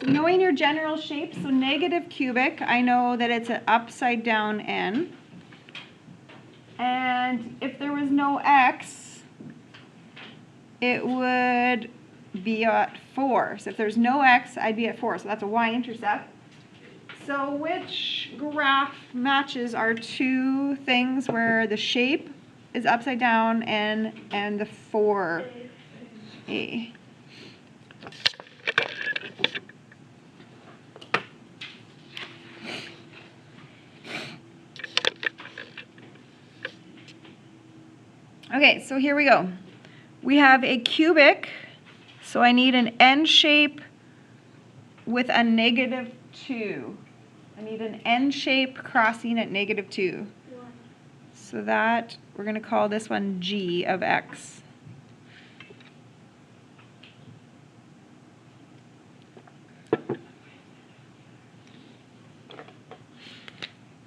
knowing your general shape, so negative cubic, I know that it's an upside down n. And if there was no x, it would be at 4. So if there's no x, I'd be at 4. So that's a y-intercept. So which graph matches our two things where the shape is upside down and the 4a? Okay, so here we go. We have a cubic, so I need an n shape with a negative 2. I need an n shape crossing at negative 2. So that, we're going to call this one g of x.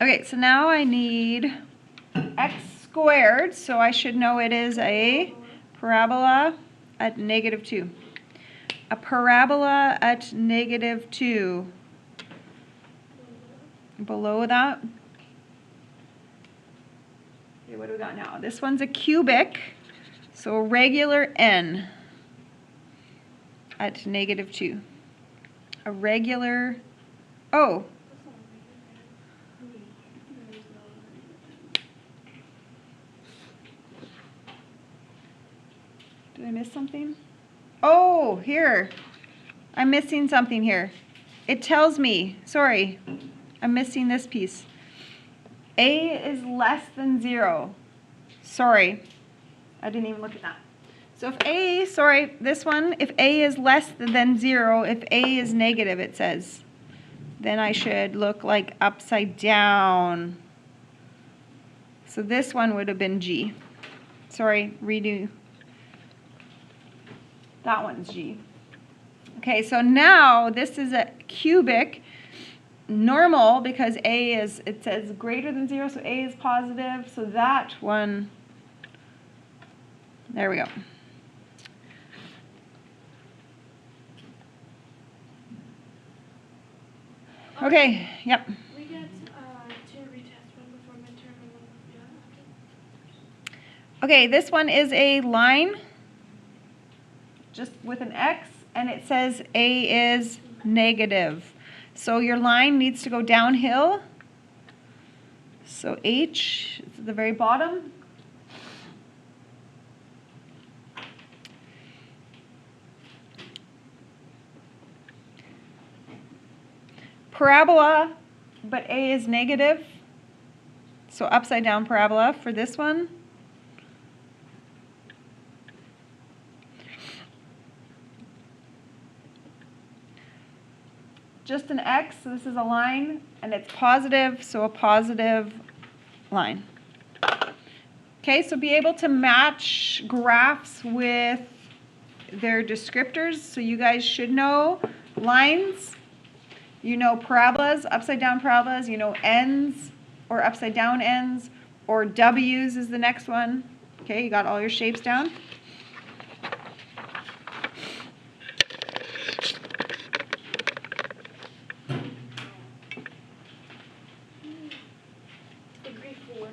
Okay, so now I need x squared, so I should know it is a parabola at negative 2. A parabola at negative 2. Below that. Okay, what do we got now? This one's a cubic, so a regular n at negative 2. A regular, oh. Did I miss something? Oh, here. I'm missing something here. It tells me, sorry, I'm missing this piece. A is less than 0. Sorry, I didn't even look at that. So if A, sorry, this one, if A is less than 0, if A is negative, it says, then I should look like upside down. So this one would have been G. Sorry, redo. That one's G. Okay, so now this is a cubic, normal, because A is, it says greater than 0, so A is positive, so that one, there we go. Okay, yep. We get 2 retests, one before midterm and one after. Okay, this one is a line, just with an X, and it says A is negative. So your line needs to go downhill. So H is at the very bottom. Parabola, but A is negative. So upside down parabola for this one. Just an X, so this is a line, and it's positive, so a positive line. Okay, so be able to match graphs with their descriptors. So you guys should know lines, you know parabolas, upside down parabolas, you know ends or upside down ends, or W's is the next one. Okay, you got all your shapes down. Degree 4.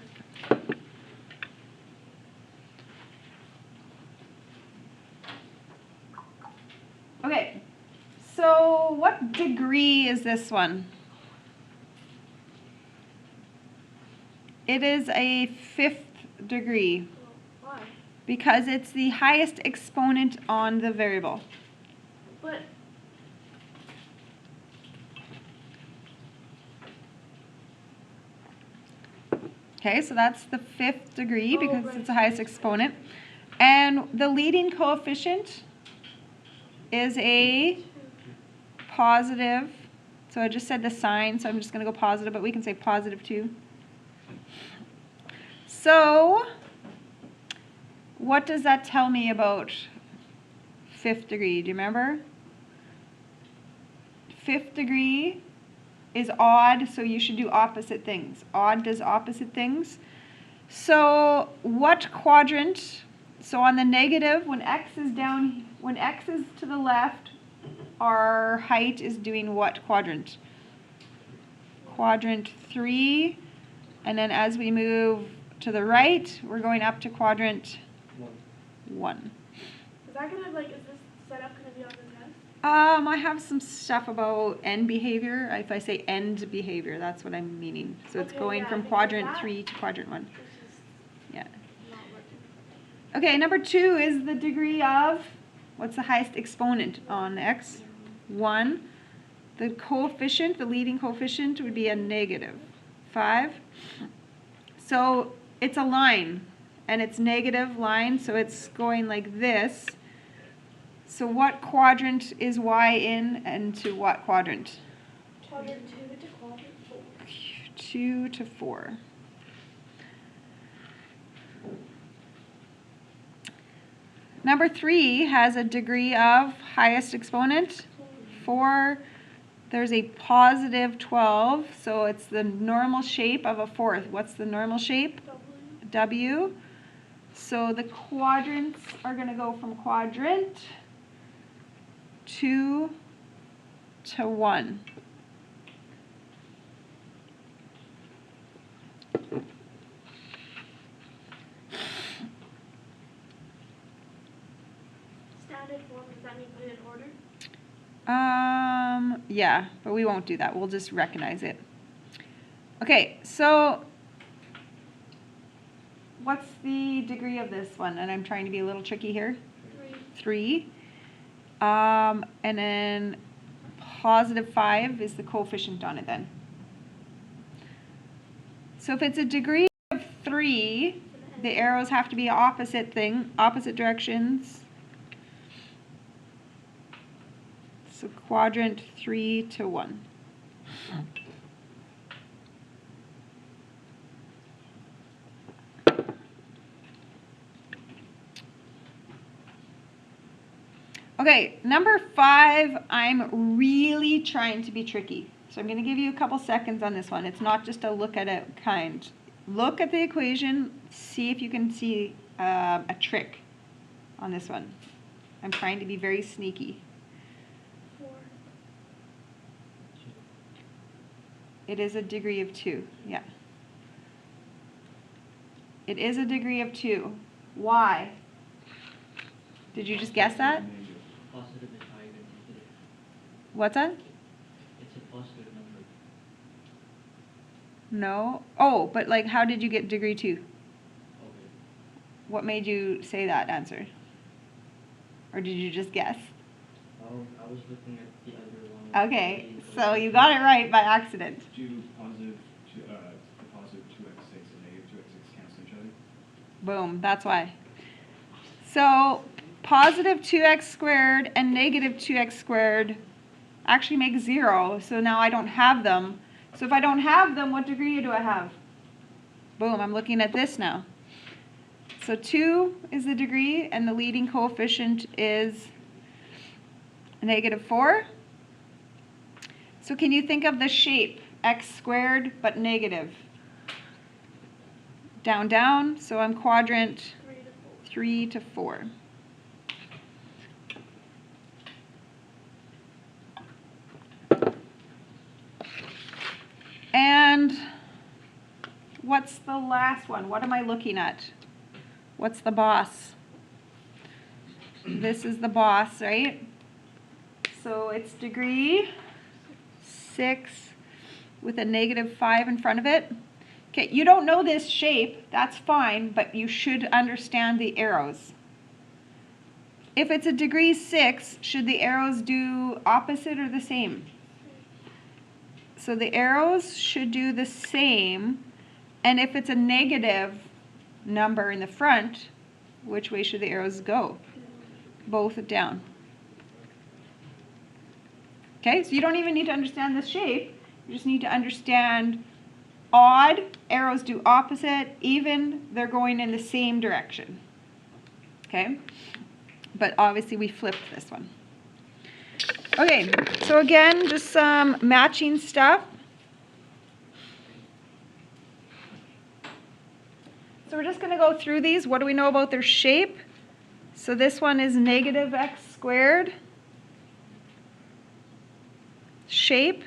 Okay, so what degree is this one? It is a 5th degree Why? because it's the highest exponent on the variable. But Okay, so that's the 5th degree because right. it's the highest exponent. And the leading coefficient is a positive. So I just said the sign, so I'm just going to go positive, but we can say positive 2. So what does that tell me about 5th degree? Do you remember? 5th degree is odd, so you should do opposite things. Odd does opposite things. So what quadrant? So on the negative, when x is down, when x is to the left, our height is doing what quadrant? Quadrant 3. And then as we move to the right, we're going up to quadrant 1. Is that gonna like? Is this setup gonna be on the test? I have some stuff about end behavior. If I say end behavior, that's what I'm meaning. So it's Okay, going yeah, from because quadrant that- 3 to quadrant 1. This is Yeah. not working. Okay, number 2 is the degree of, what's the highest exponent on x? 1. The coefficient, the leading coefficient would be a -5. So it's a line, and it's negative line, so it's going like this. So what quadrant is y in, and to what quadrant? Quadrant 2 to quadrant 4. 2 to 4. Number 3 has a degree of highest exponent, 4. There's a positive 12, so it's the normal shape of a fourth. What's the normal shape? W. So the quadrants are going to go from quadrant 2 to 1. Standard form, does that mean put it in order? Yeah, but we won't do that. We'll just recognize it. Okay, so what's the degree of this one? And I'm trying to be a little tricky here. 3. And then positive 5 is the coefficient on it then. So if it's a degree of 3, the arrows have to be opposite directions. So quadrant 3 to 1. Okay, number 5, I'm really trying to be tricky. So I'm going to give you a couple seconds on this one. It's not just a look at it kind. Look at the equation, see if you can see a trick on this one. I'm trying to be very sneaky. 4. It is a degree of 2, yeah. It is a degree of 2. Why? Did you just guess that? Positive is higher than negative. What's that? It's a positive number. No. Oh, but like how did you get degree 2? Okay. What made you say that answer? Or did you just guess? I was looking at the other one. Okay, so you got it right by accident. Do positive 2x6 and negative 2x6 cancel each other? Boom, that's why. So positive 2x squared and negative 2x squared actually make 0, so now I don't have them. So if I don't have them, what degree do I have? Boom, I'm looking at this now. So 2 is the degree, and the leading coefficient is -4. So can you think of the shape x squared but negative? Down, down, so I'm quadrant 3 to 4. And what's the last one? What am I looking at? What's the boss? This is the boss, right? So it's degree 6 with a -5 in front of it. Okay, you don't know this shape, that's fine, but you should understand the arrows. If it's a degree 6, should the arrows do opposite or the same? So the arrows should do the same, and if it's a negative number in the front, which way should the arrows go? Both down. Okay, so you don't even need to understand this shape, you just need to understand odd, arrows do opposite, even, they're going in the same direction. Okay, but obviously we flipped this one. Okay, so again, just some matching stuff. So we're just going to go through these. What do we know about their shape? So this one is -x squared. shape.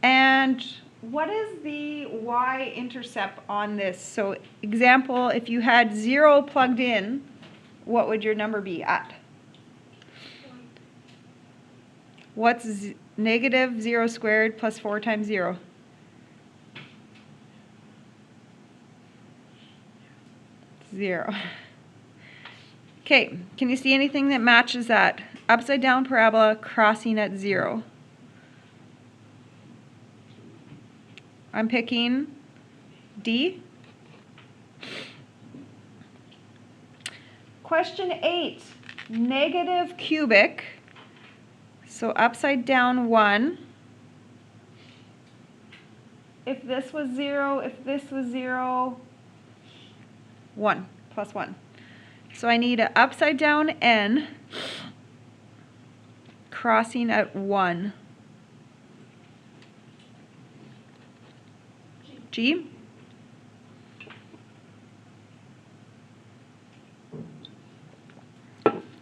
And what is the y-intercept on this? So example, if you had 0 plugged in, what would your number be at? What's negative 0 squared plus 4 times 0? 0. Okay, can you see anything that matches that? Upside down parabola crossing at 0. I'm picking D. Question 8, negative cubic. So upside down 1. If this was 0, if this was 0, 1 plus 1. So I need an upside down n crossing at 1. G.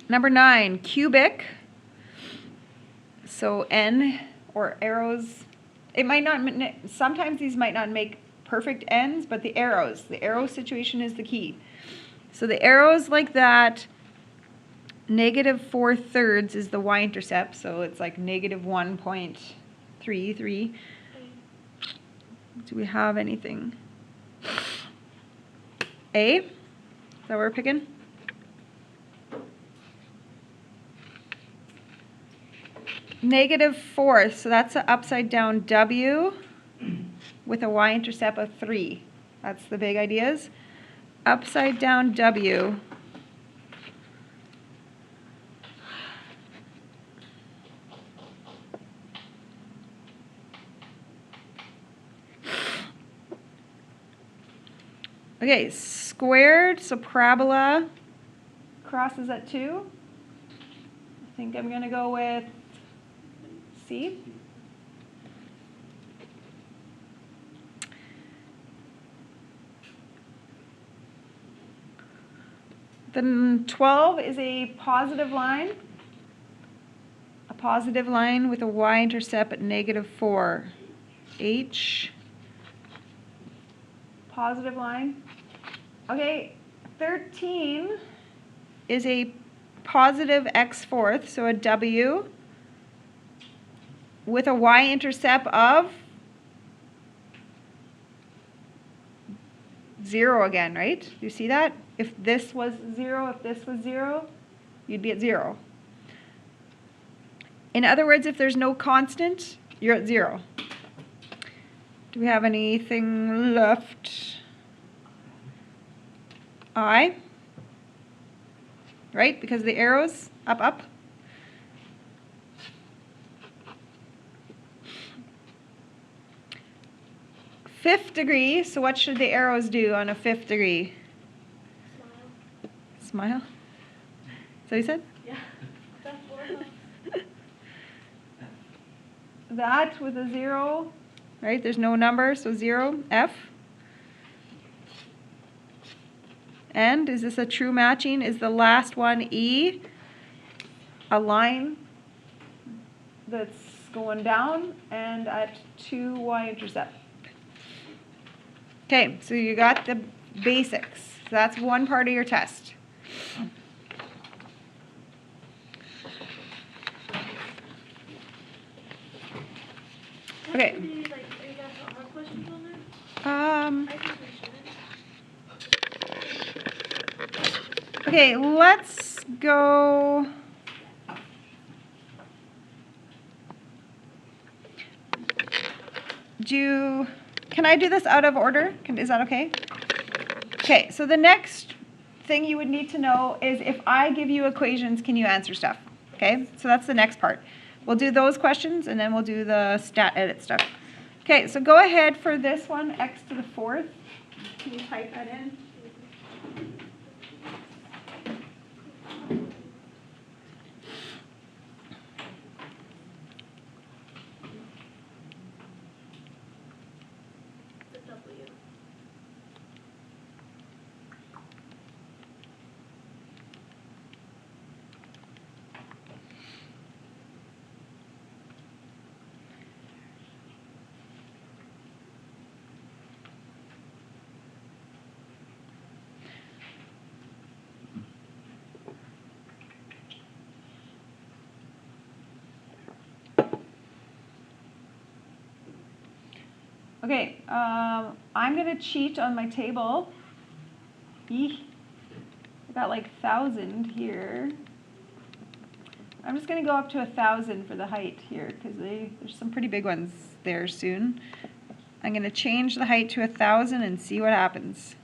Number 9, cubic. So n or arrows. It might not. Sometimes these might not make perfect n's, but the arrow situation is the key. So the arrows like that. Negative 4/3 is the y-intercept, so it's like negative 1.33. Do we have anything? A? Is that what we're picking? Negative 4th, so that's an upside down W with a y-intercept of 3. That's the big ideas. Upside down W. Okay, squared, so parabola crosses at 2. I think I'm going to go with C. Then 12 is a positive line. A positive line with a y-intercept at negative 4. H. Positive line. Okay, 13 is a positive x4th, so a W with a y-intercept of 0 again, right? Do you see that? If this was 0, if this was 0, you'd be at 0. In other words, if there's no constant, you're at 0. Do we have anything left? I, right? Because the arrows, up, up. Fifth degree, so what should the arrows do on a 5th degree? Smile. Smile? Is that what you said? Yeah. That's what That with a 0, right? There's no number, so 0, F. And is this a true matching? Is the last one E a line that's going down and at 2 y-intercept? Okay, so you got the basics. That's one part of your test. Okay. Are you guys got more questions on there? I think we should. Okay, let's go. Can I do this out of order? Is that okay? Okay, so the next thing you would need to know is if I give you equations, can you answer stuff? Okay, so that's the next part. We'll do those questions and then we'll do the stat edit stuff. Okay, so go ahead for this one, x to the 4th. Can you type that in? The W. Okay, I'm going to cheat on my table. Eek. I got like 1,000 here. I'm just going to go up to 1,000 for the height here because there's some pretty big ones there soon. I'm going to change the height to 1,000 and see what happens.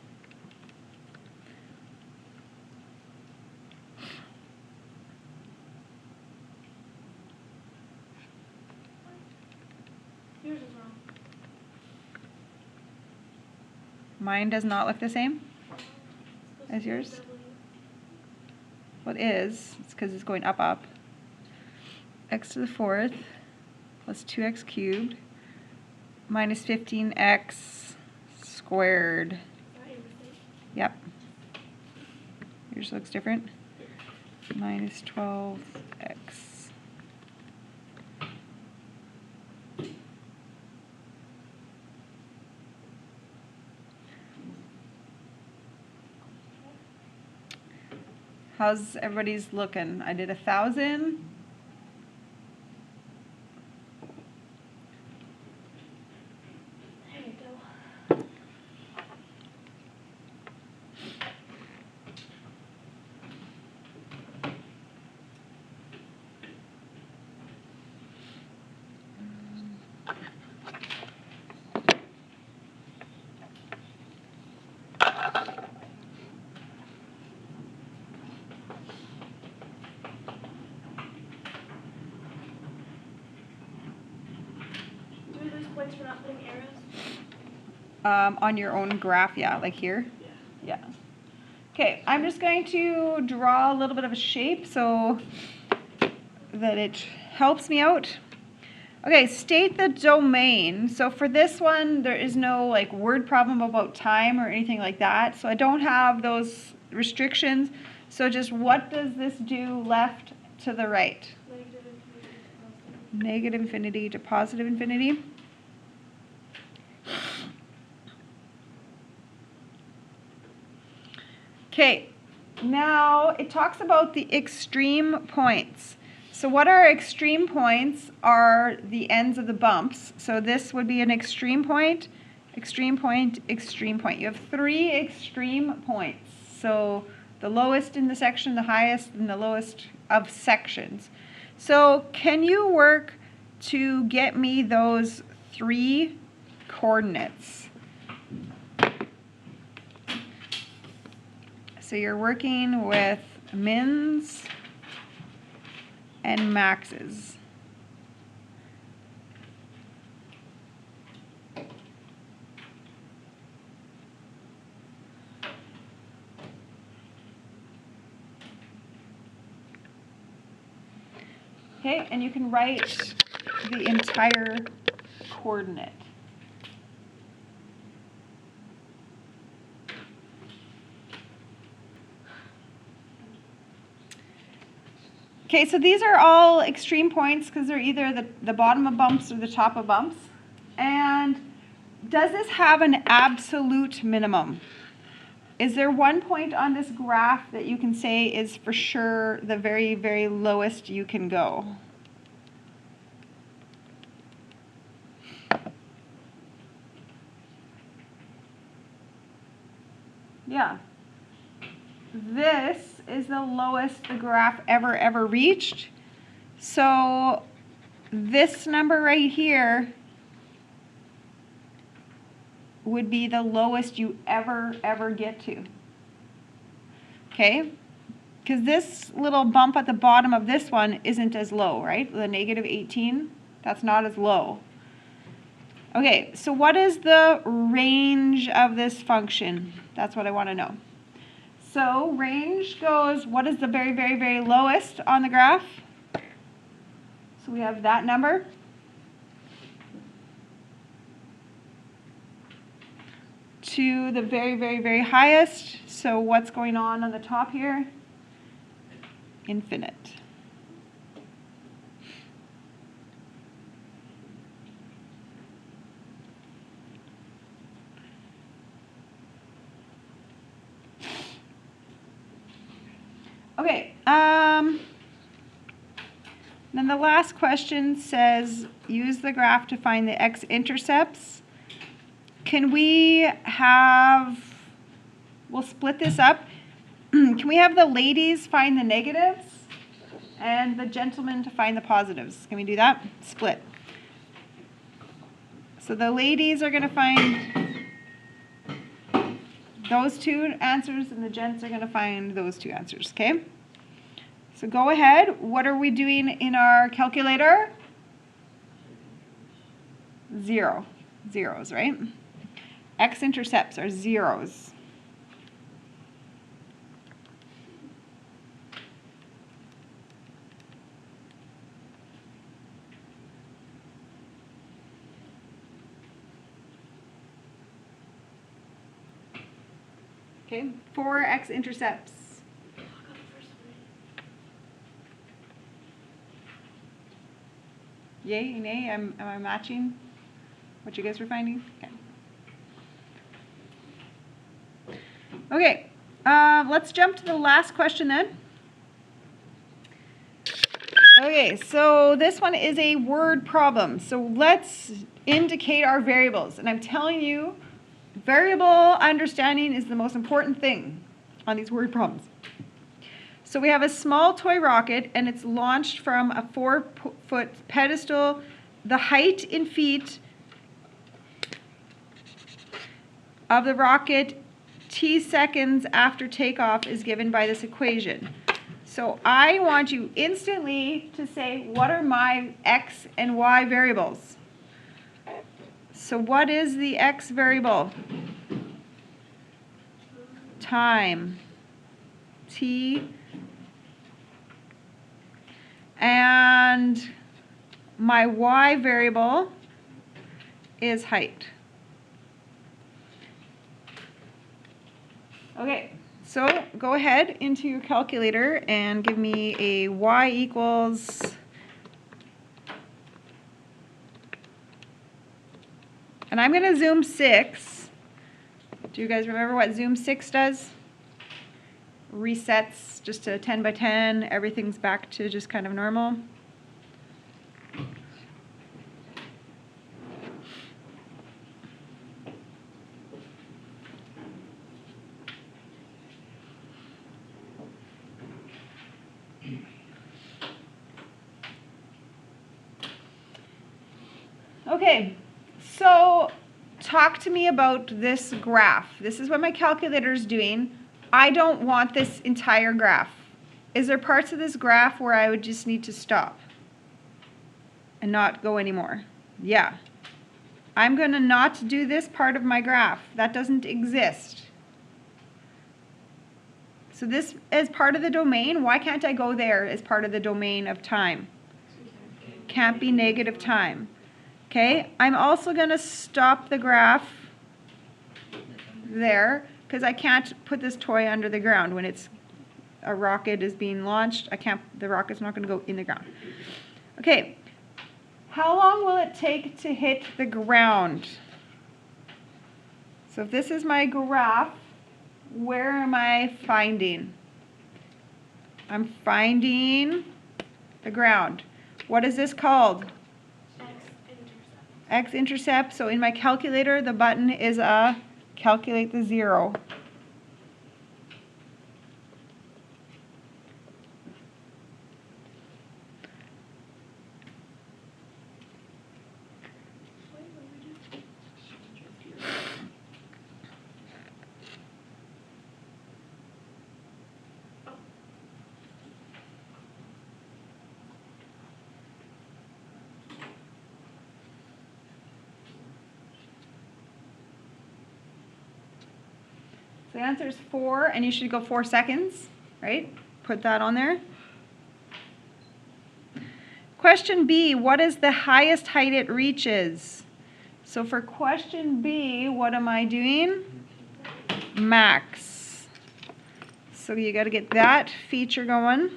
Yours is wrong. Mine does not look the same It's as supposed to be yours. W. Well, it is. It's because it's going up, up. X to the 4th plus 2x cubed minus 15x squared. Is that your mistake? Yep. Yours looks different. Minus 12x. How's everybody's looking? I did 1,000. There you go. Do we lose points for not putting arrows? On your own graph, yeah, like here. Yeah. Yeah. Okay, I'm just going to draw a little bit of a shape so that it helps me out. Okay, state the domain. So for this one, there is no like word problem about time or anything like that. So I don't have those restrictions. So just what does this do left to the right? Negative infinity to positive. Negative infinity to positive infinity. Okay, now it talks about the extreme points. So what are extreme points are the ends of the bumps. So this would be an extreme point, extreme point, extreme point. You have 3 extreme points. So the lowest in the section, the highest, and the lowest of sections. So can you work to get me those 3 coordinates? So you're working with mins and maxes. Okay, and you can write the entire coordinate. Okay, so these are all extreme points because they're either the bottom of bumps or the top of bumps. And does this have an absolute minimum? Is there one point on this graph that you can say is for sure the very, very lowest you can go? Yeah. This is the lowest the graph ever reached. So this number right here would be the lowest you ever get to. Okay? Because this little bump at the bottom of this one isn't as low, right? The negative 18, that's not as low. Okay, so what is the range of this function? That's what I want to know. So range goes, what is the very lowest on the graph? So we have that number. To the very highest. So what's going on the top here? Infinite. Okay, then the last question says, use the graph to find the x-intercepts can we have, we'll split this up. Can we have the ladies find the negatives and the gentlemen to find the positives? Can we do that? Split. So the ladies are going to find those two answers and the gents are going to find those two answers, okay? So go ahead. What are we doing in our calculator? 0. Zeros, right? X-intercepts are zeros. Okay, 4 X-intercepts. I'll go first one. Yay, nay, am I matching what you guys were finding? Okay. Okay, let's jump to the last question then. Okay, so this one is a word problem. So let's indicate our variables. And I'm telling you, variable understanding is the most important thing on these word problems. So we have a small toy rocket and it's launched from a 4-foot pedestal. The height in feet of the rocket t seconds after takeoff is given by this equation. So I want you instantly to say, what are my x and y variables? So what is the x variable? Time. T. And my y variable is height. Okay, so go ahead into your calculator and give me a y equals, and I'm going to zoom 6. Do you guys remember what zoom 6 does? Resets just to 10 by 10. Everything's back to just kind of normal. Okay, so talk to me about this graph. This is what my calculator is doing. I don't want this entire graph. Is there parts of this graph where I would just need to stop and not go anymore? Yeah. I'm going to not do this part of my graph. That doesn't exist. So this is part of the domain. Why can't I go there as part of the domain of time? Can't be negative time. Okay, I'm also going to stop the graph there because I can't put this toy under the ground when a rocket is being launched. The rocket's not going to go in the ground. Okay, how long will it take to hit the ground? So if this is my graph, where am I finding? I'm finding the ground. What is this called? X-intercept. So in my calculator, the button is calculate the 0. So the answer is 4, and you should go 4 seconds, right? Put that on there. Question B, what is the highest height it reaches? So for question B, what am I doing? Max. So you got to get that feature going.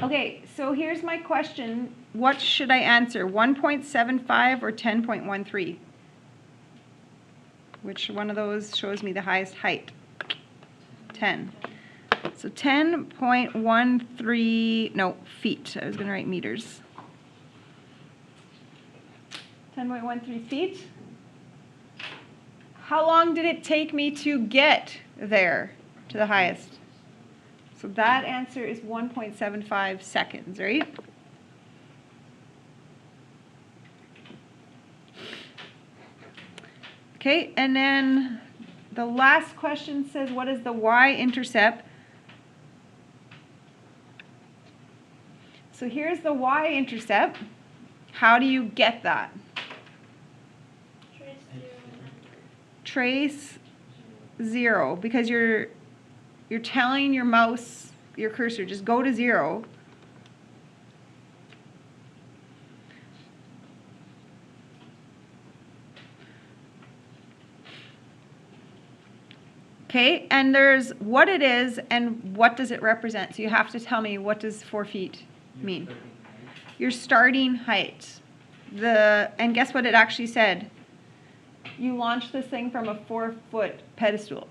Okay, so here's my question. What should I answer, 1.75 or 10.13? Which one of those shows me the highest height? 10. So 10.13, no, feet. I was going to write meters. 10.13 feet. How long did it take me to get there, to the highest? So that answer is 1.75 seconds, right? Okay, and then the last question says, what is the y-intercept? So here's the y-intercept. How do you get that? Trace 0, because you're telling your mouse, your cursor, just go to 0. Okay, and there's what it is and what does it represent. So you have to tell me, what does 4 feet mean? Your starting height. And guess what it actually said? You launch this thing from a 4-foot pedestal.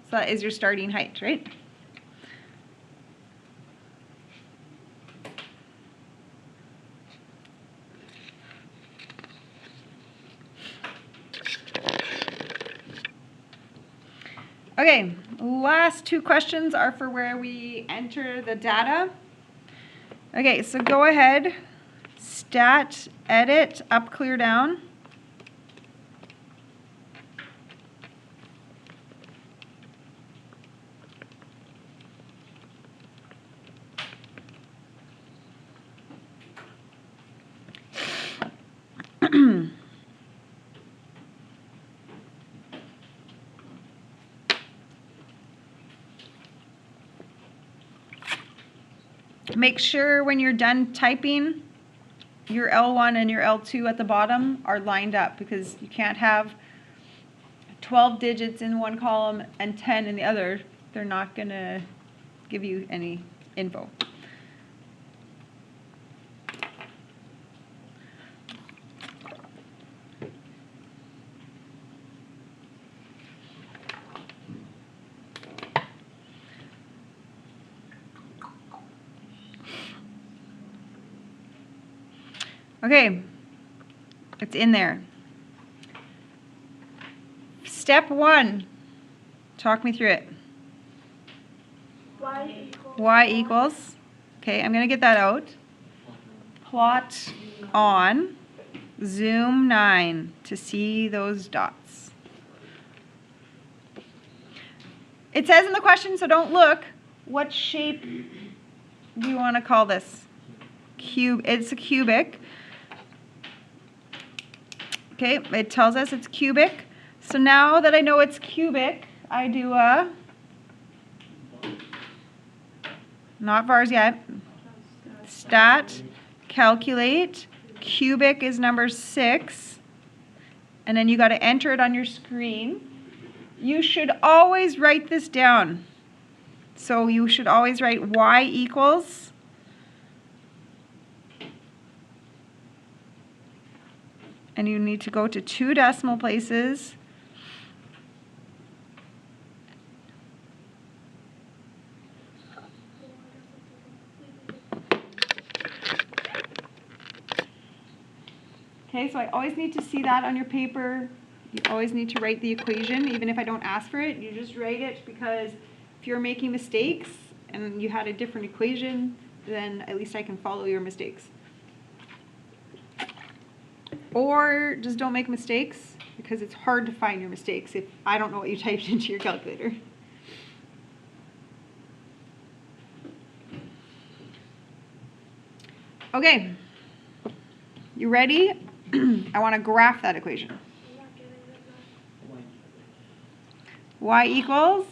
So that is your starting height, right? Okay, last 2 questions are for where we enter the data. Okay, so go ahead, stat, edit, up, clear, down. Make sure when you're done typing, your L1 and your L2 at the bottom are lined up, because you can't have 12 digits in one column and 10 in the other. They're not going to give you any info. Okay, it's in there. Step 1, talk me through it. Y equals, okay, I'm going to get that out. Plot on, zoom 9 to see those dots. It says in the question, so don't look, what shape do you want to call this? Cube. It's a cubic. Okay, it tells us it's cubic. So now that I know it's cubic, I do a, not vars yet, stat, calculate, cubic is number 6, and then you got to enter it on your screen. You should always write this down. So you should always write y equals, and you need to go to 2 decimal places. Okay, so I always need to see that on your paper. You always need to write the equation, even if I don't ask for it. You just write it, because if you're making mistakes and you had a different equation, then at least I can follow your mistakes. Or just don't make mistakes, because it's hard to find your mistakes if I don't know what you typed into your calculator. Okay, you ready? I want to graph that equation. Y equals?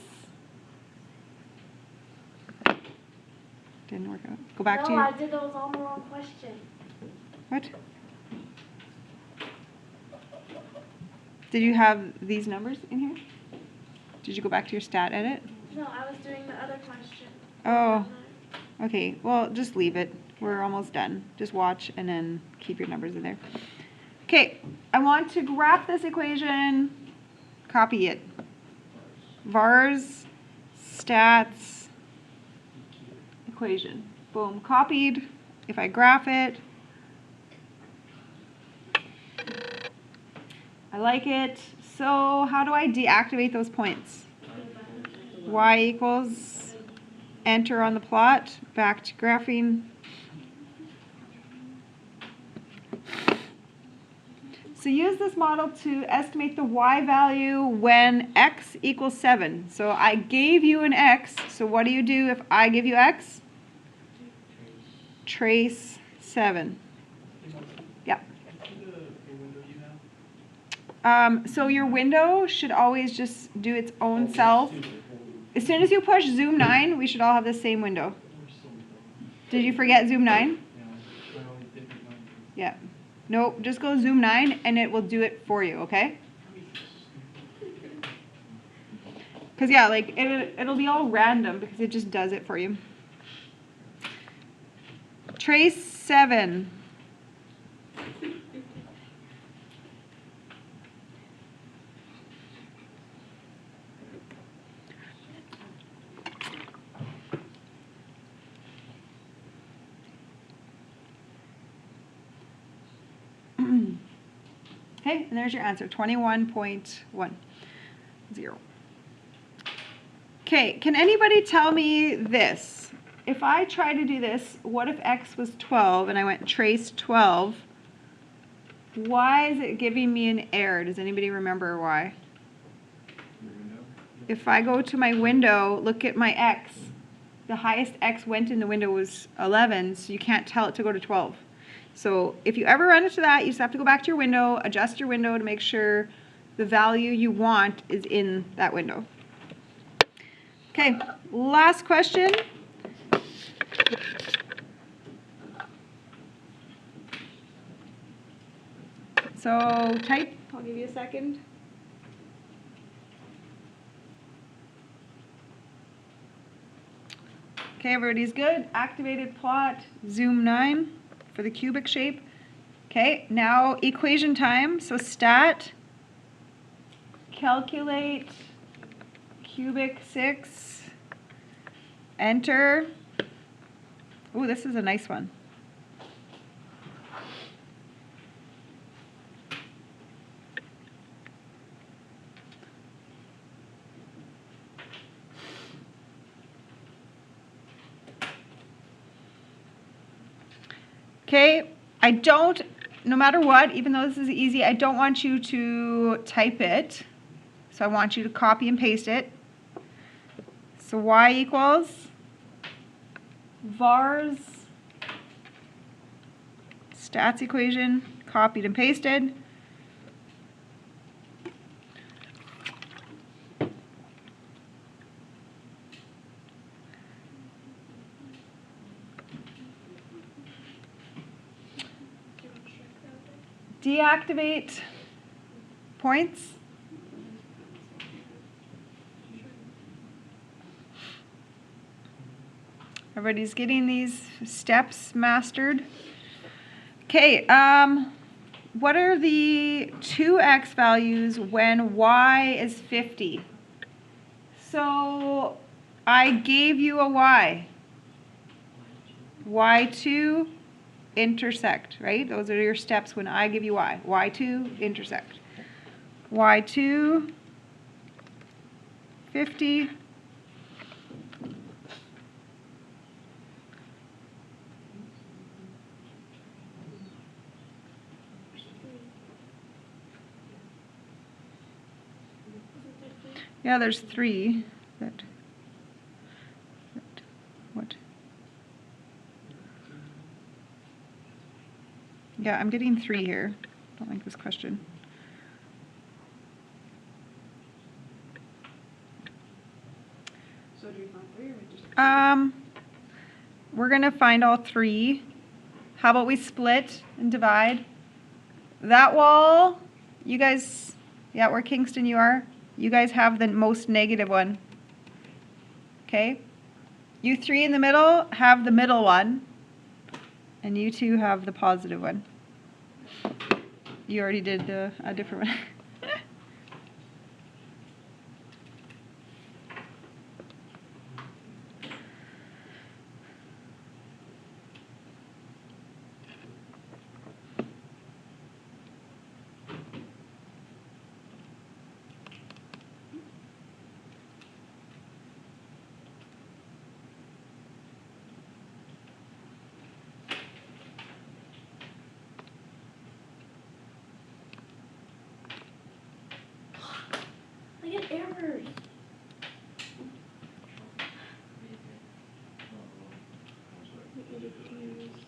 Didn't work out. Go back to your... No, I did those all the wrong question. What? Did you have these numbers in here? Did you go back to your stat edit? No, I was doing the other question. Oh. Okay, well, just leave it. We're almost done. Just watch and then keep your numbers in there. Okay, I want to graph this equation, copy it. Vars, stats, equation. Boom, copied. If I graph it, I like it. So how do I deactivate those points? Y equals, enter on the plot, back to graphing. So use this model to estimate the y value when x equals 7. So I gave you an x, so what do you do if I give you x? Trace 7. Yep. So your window should always just do its own self. As soon as you push zoom 9, we should all have the same window. Did you forget zoom 9? Yeah. Nope, just go zoom 9 and it will do it for you, okay? Because yeah, like it'll be all random because it just does it for you. Trace 7. Okay, and there's your answer, 21.10. Okay, can anybody tell me this? If I try to do this, what if x was 12 and I went trace 12? Why is it giving me an error? Does anybody remember why? If I go to my window, look at my x. The highest x went in the window was 11, so you can't tell it to go to 12. So if you ever run into that, you just have to go back to your window, adjust your window to make sure the value you want is in that window. Okay, last question. So type, I'll give you a second. Okay, everybody's good. Activated plot, zoom 9 for the cubic shape. Okay, now equation time. So stat, calculate cubic 6, enter. Ooh, this is a nice one. Okay, no matter what, even though this is easy, I don't want you to type it. So I want you to copy and paste it. So y equals vars stats equation, copied and pasted. Deactivate points. Everybody's getting these steps mastered. Okay, what are the 2x values when y is 50? So I gave you a y. y2 intersect, right? Those are your steps when I give you y. y2 intersect. y2 50. Yeah, there's 3. What? Yeah, I'm getting 3 here. Don't like this question. So do you find 3 or just? We're gonna find all 3. How about we split and divide? That wall, you guys, yeah, where Kingston you are, you guys have the most negative one. Okay? You three in the middle have the middle one, and you two have the positive one. You already did a different one. I get errors. I'm sorry. Let me just use